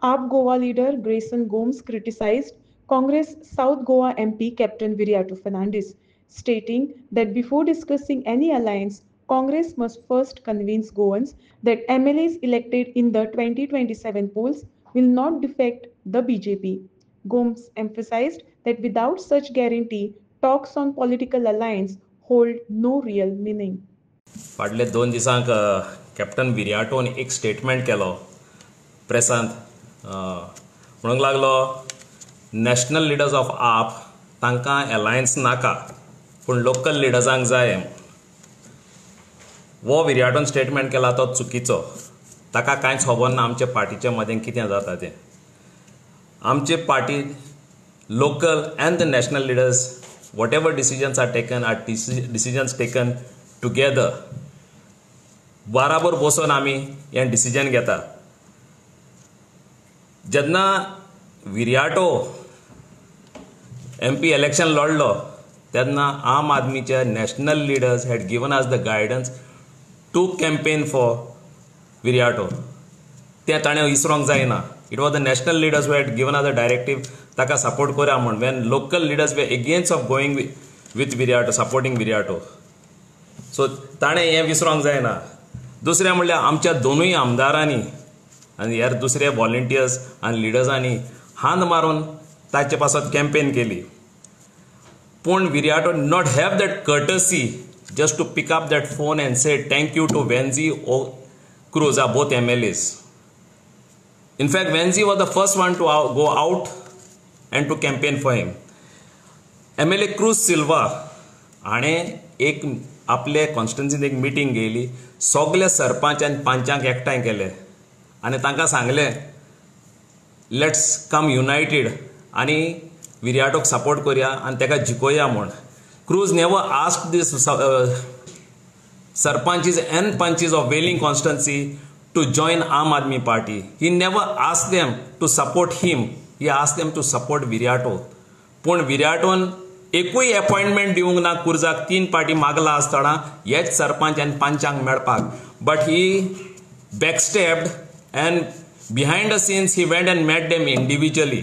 AAP Goa leader Grayson Gomes criticized Congress South Goa MP Captain Viriato Fernandes, stating that before discussing any alliance, Congress must first convince Goans that MLAs elected in the 2027 polls will not defect the BJP. Gomes emphasized that without such guarantee, talks on political alliance hold no real meaning. फाटले 2 दिसांक captain विरियाटोन एक statement केलो प्रेसांत म्हणूंक लागलो national leaders of आप तांकां alliance नाका पूण लोकल लिडर्सांक जाय. वो विरियाटोन स्टेटमेंट केला तो चुकीचो. ताका कांयच खबर ना आमच्या पार्टीच्या मदें कितें जाता तें. आमचे party local end the national leaders whatever decisions are taken are decisions taken together. बराबर बसून आमी हें डिसिजन घेता. जेन्ना विरियाटो MP इलेक्शन लढलो तेन्ना आम आदमीचे national leaders had given us the guidance to campaign for Viriato. तें ताणें विसरूंक जायना. It was the national leaders who had given us the directive ताका सपोर्ट करा म्हण. When local leaders were against of going with Viriato supporting Viriato. So ताणें हें विसरूंक जायना. दुसरें म्हणल्यार आमच्या दोनूय आमदारांनी आनी ह्या दुसरे व्हॉलंटियर्स आनी लिडर्सांनी हांद मारून ताचे पासत कॅम्पेन केली. पूण Viriato not have that courtesy just to pick up that phone and say thank you to Venzy or Cruz are both MLAs. In fact, Venzi was the first one to go out and to campaign for him. MLA Cruz Silva हाणें एक आपले कॉन्स्टिट्युन्सींत एक meeting घेयली. सगळे सरपंच आनी पंचांक एकठांय केले आनी तांकां सांगलें लेट्स कम युनायटेड आनी विरियाटोक सपोर्ट करया आनी ताका जिखोवया म्हूण. Cruz never asked these sarpanches and panches of Velim constituency to join Aam Aadmi Party. He never asked them to support him. He asked them to support Viriato. पूण विरियाटोन एकूय अपॉइंटमेंट दिवंक ना कुर्जाक. 3 पार्टी मागला आसतना हेच सरपंच आनी पंचांक मेळपाक. But he backstepped and behind the scenes he went and met them individually.